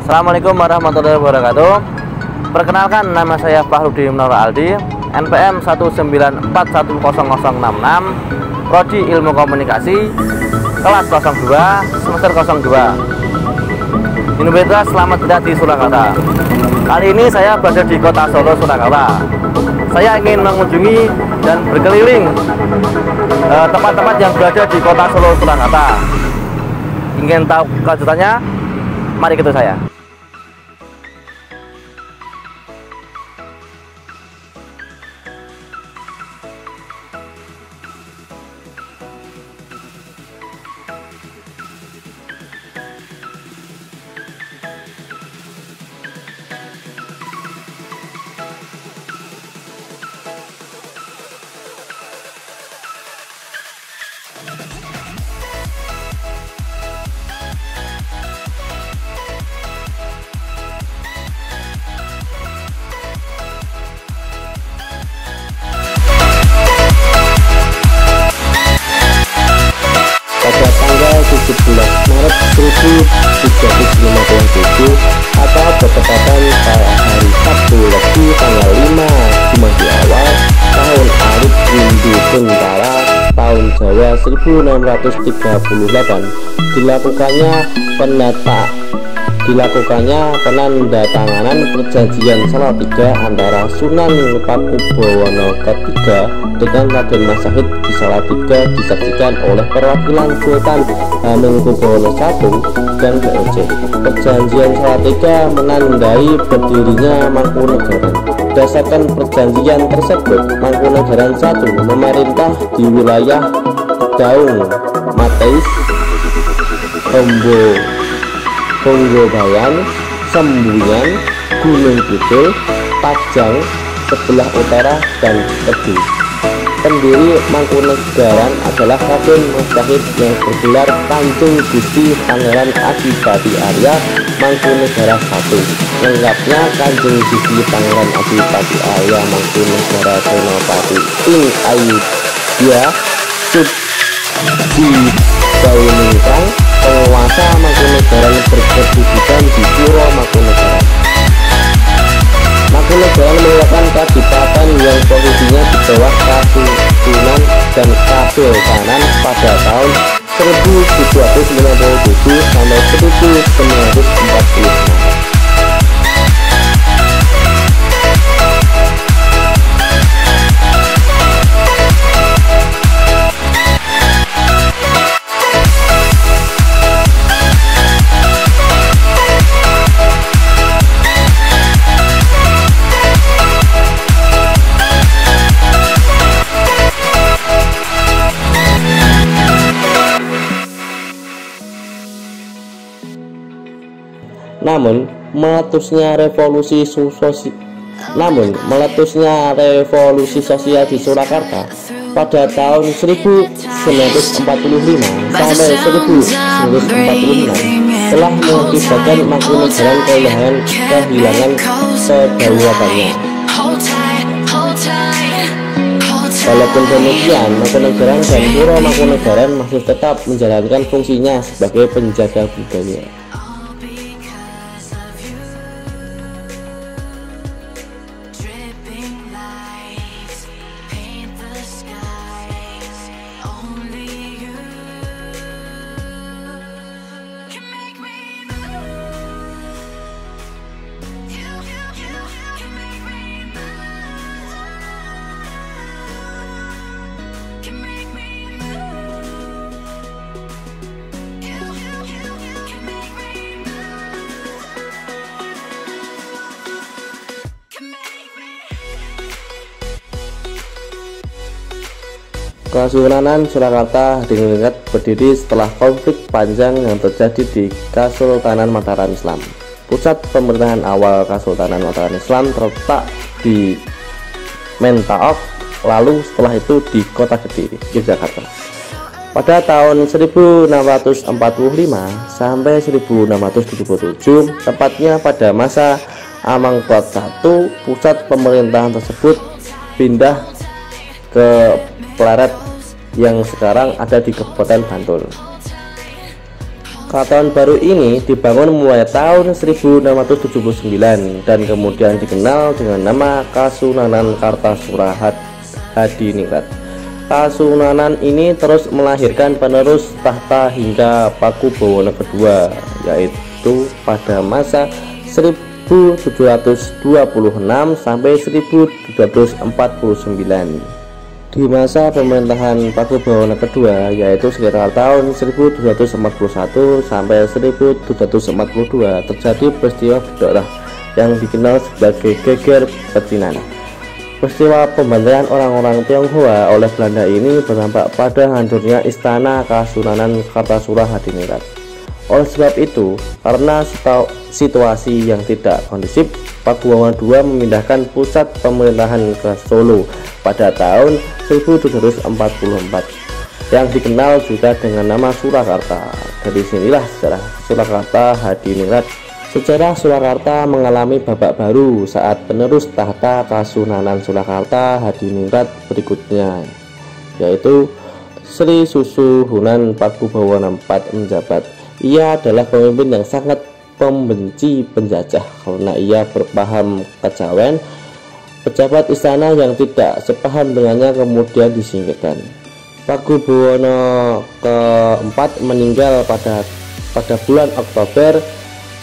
Assalamualaikum warahmatullahi wabarakatuh. Perkenalkan, nama saya Fahrudi Munawar Aldi, NPM 194100066, Prodi Ilmu Komunikasi, kelas 02, semester 02, Universitas Slamet Tidak di Surakarta. Kali ini saya berada di kota Solo, Surakarta. Saya ingin mengunjungi dan berkeliling tempat-tempat yang berada di kota Solo, Surakarta. Ingin tahu kelanjutannya? Mari ikut saya. Pada tanggal 17 Maret 1357 atau bertepatan pada hari Sabtu Legi tanggal 5 Jumadil Awal tahun Arif Windu Bentara tahun Jawa 1638 dilakukannya penandatanganan perjanjian Salatiga antara Sunan Pakubuwono III dengan Raden Masahid di Salatiga, disaksikan oleh perwakilan Sultan Hamengkubuwono I dan BOC. Perjanjian Salatiga menandai berdirinya Mangkunegaran. Berdasarkan perjanjian tersebut, Mangkunegaran I memerintah di wilayah Daung, Mateis, Honggobayan, Sembuyan, Gunung Kidul, Pajang sebelah utara, dan Tebu. Pendiri Mangkunegaran adalah Raden Masahid yang bergelar Kanjeng Gusti Pangeran Adipati Arya Mangkunegara I. Lengkapnya Kanjeng Gusti Pangeran Adipati Arya Mangkunegara Senopati Ing Ayodhya Subdiningrat, penguasa Mangkunegaran berkedudukan di Puro Mangkunegaran. Mangkunegaran merupakan kadipaten yang posisinya di bawah Kasunan dan Kasultanan pada tahun 1797 sampai 1946. Namun meletusnya revolusi sosial di Surakarta pada tahun 1945 sampai 1946 telah mengakibatkan Mangkunegaran kehilangan kedaulatannya. Walaupun demikian, Mangkunegaran dan Puro Mangkunegaran masih tetap menjalankan fungsinya sebagai penjaga budaya. Kesultanan Surakarta Hadiningrat berdiri setelah konflik panjang yang terjadi di Kesultanan Mataram Islam. Pusat pemerintahan awal Kesultanan Mataram Islam terletak di Mentaok, lalu setelah itu di Kota Kediri, Yogyakarta. Pada tahun 1645 sampai 1677, tepatnya pada masa Amangkurat I, pusat pemerintahan tersebut pindah ke Pleret yang sekarang ada di Kabupaten Bantul. Keraton baru ini dibangun mulai tahun 1679 dan kemudian dikenal dengan nama Kasunanan Kartasura Hadiningrat. Kasunanan ini terus melahirkan penerus tahta hingga Pakubuwono II, yaitu pada masa 1726 sampai 1749. Di masa pemerintahan Pakubuwono II, yaitu sekitar tahun 1741 sampai 1742, terjadi peristiwa berdarah yang dikenal sebagai Geger Pecinan. Peristiwa pembantaian orang-orang Tionghoa oleh Belanda ini berdampak pada hancurnya istana Kasunanan Kartasura Hadiningrat. Oleh sebab itu, karena situasi yang tidak kondusif, Pakubuwono II memindahkan pusat pemerintahan ke Solo pada tahun 1744 yang dikenal juga dengan nama Surakarta. Dari sinilah sejarah Surakarta Hadiningrat. Sejarah Surakarta mengalami babak baru saat penerus tahta Kasunanan Surakarta Hadiningrat berikutnya, yaitu Sri Susuhunan Pakubuwono IV menjabat. Ia adalah pemimpin yang sangat pembenci penjajah karena ia berpaham kejawen. Pejabat istana yang tidak sepaham dengannya kemudian disingkirkan. Pakubuwono keempat meninggal pada bulan Oktober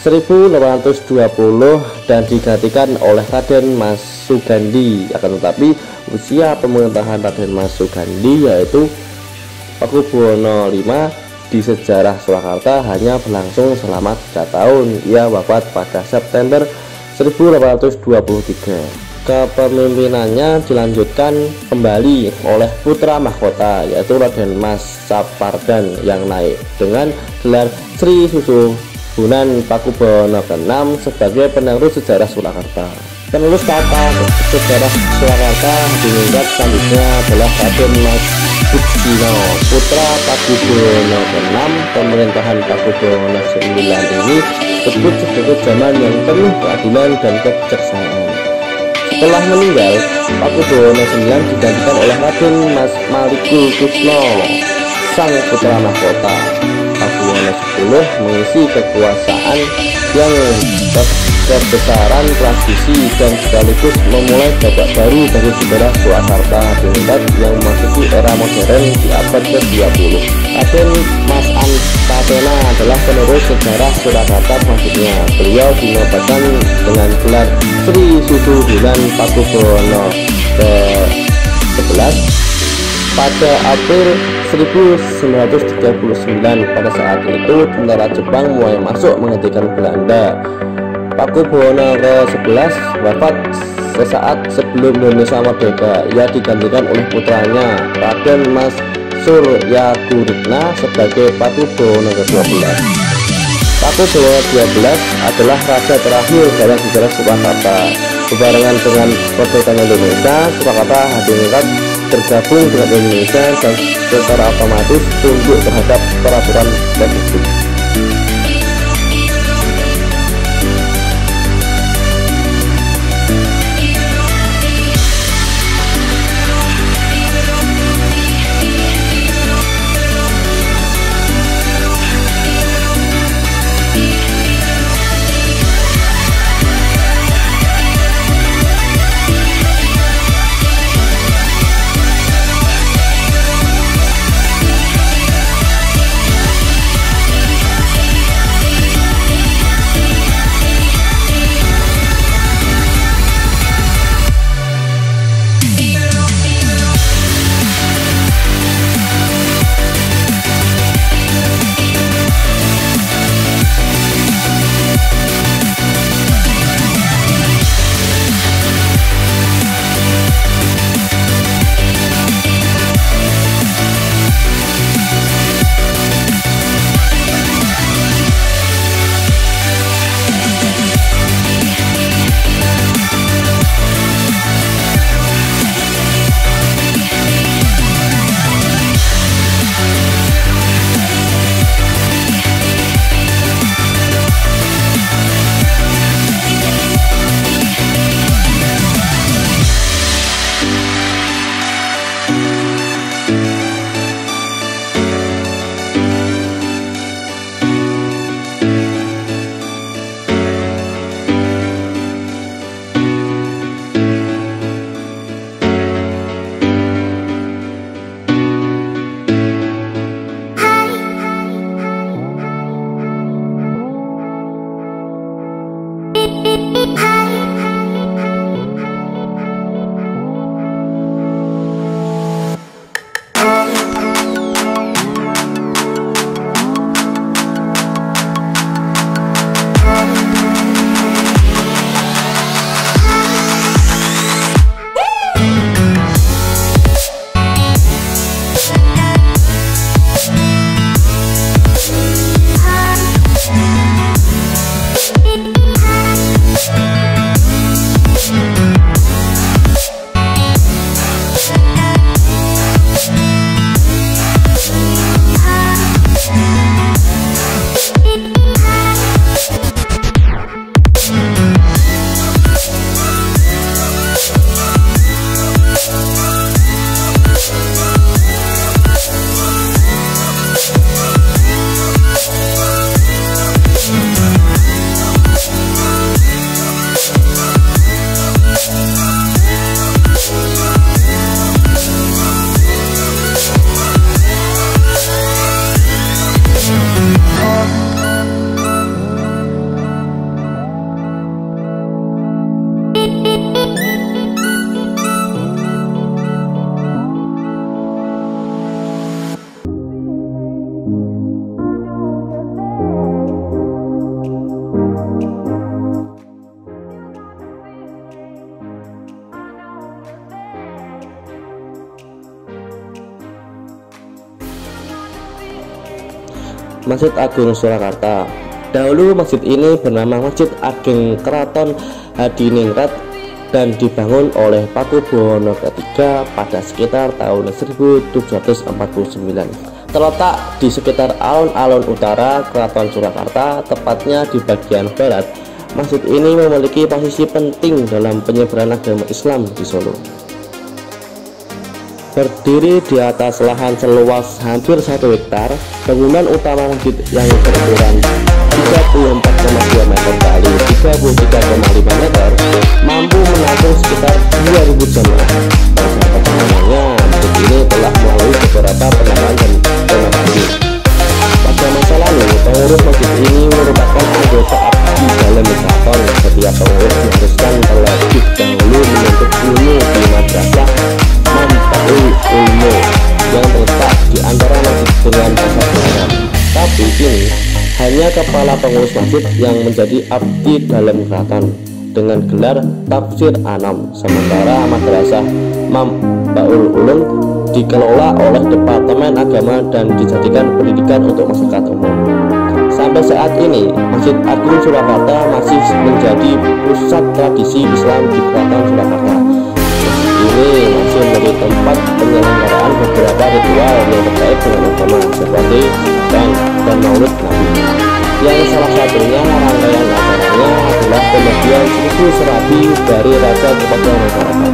1820 dan digantikan oleh Raden Mas Sugandi. Akan tetapi usia pemerintahan Raden Mas Sugandi, yaitu Pakubuwono V, di sejarah Surakarta hanya berlangsung selama 3 tahun. Ia wafat pada September 1823. Kepemimpinannya dilanjutkan kembali oleh putra mahkota, yaitu Raden Mas Sapardan, yang naik dengan gelar Sri Susuhunan Pakubuwono ke-6 sebagai penerus sejarah Surakarta. Penerus tahta sejarah Surakarta Hadiningrat selanjutnya adalah Raden Mas Sukino, putra Pakubuwono ke-6. Pemerintahan Pakubuwono IX ini disebut sebagai zaman yang penuh keadilan dan kebijaksanaan. Setelah meninggal, Pakubuwono IX digantikan oleh Raden Mas Malikukusno, sang putra mahkota. Pakubuwono X mengisi kekuasaan yang kebesaran tradisi dan sekaligus memulai babak baru dari sejarah Surakarta Hadiningrat yang memasuki era modern di abad ke-20. Raden Mas Antasena adalah penerus sejarah Surakarta selanjutnya. Beliau dinobatkan dengan gelar Sri Susuhunan Pakubuwono ke-11 pada April 1939. Pada saat itu tentara Jepang mulai masuk menghentikan Belanda. Pakubuwono ke-11 wafat sesaat sebelum Indonesia merdeka. Ia digantikan oleh putranya Raden Mas Suryagurutna sebagai Pakubuwono ke-12. Pakubuwono ke-12 adalah raja terakhir dalam sejarah Surakarta. Berbarengan dengan kemerdekaan Indonesia, Surakarta Hadiningrat tergabung dengan Indonesia dan secara otomatis tunduk terhadap peraturan republik. Masjid Agung Surakarta. Dahulu masjid ini bernama Masjid Ageng Keraton Hadiningrat dan dibangun oleh Pakubuwono III pada sekitar tahun 1749. Terletak di sekitar alun-alun utara Keraton Surakarta, tepatnya di bagian barat. Masjid ini memiliki posisi penting dalam penyebaran agama Islam di Solo. Berdiri di atas lahan seluas hampir 1 hektar, bangunan utama masjid yang berukuran 34,2 meter kali 33,5 meter mampu menampung sekitar 2.000 jemaah. Masa perjalanannya, masjid ini telah melalui beberapa penambahan dan renovasi. Pada masa lalu, pengurus masjid ini merupakan anggota abdi dalam keraton. Setiap pengurus diharuskan terlebih dahulu menuntut ilmu di madrasah Mambaul Ulum yang terletak di antara masjid dengan pasar Barat. Tapi kini hanya kepala pengurus masjid yang menjadi abdi dalam keraton dengan gelar Tafsir Anam, sementara madrasah Mambaul Ulum dikelola oleh Departemen Agama dan dijadikan pendidikan untuk masyarakat umum. Sampai saat ini, Masjid Agung Surakarta masih menjadi pusat tradisi Islam di Keraton Surakarta. Masjid ini masih menjadi tempat penyelenggaraan beberapa ritual yang terkait dengan agama seperti dan Maulid Nabi. Yang salah satunya rangkaian acaranya adalah pembagian susu serabi dari raja kepada masyarakat.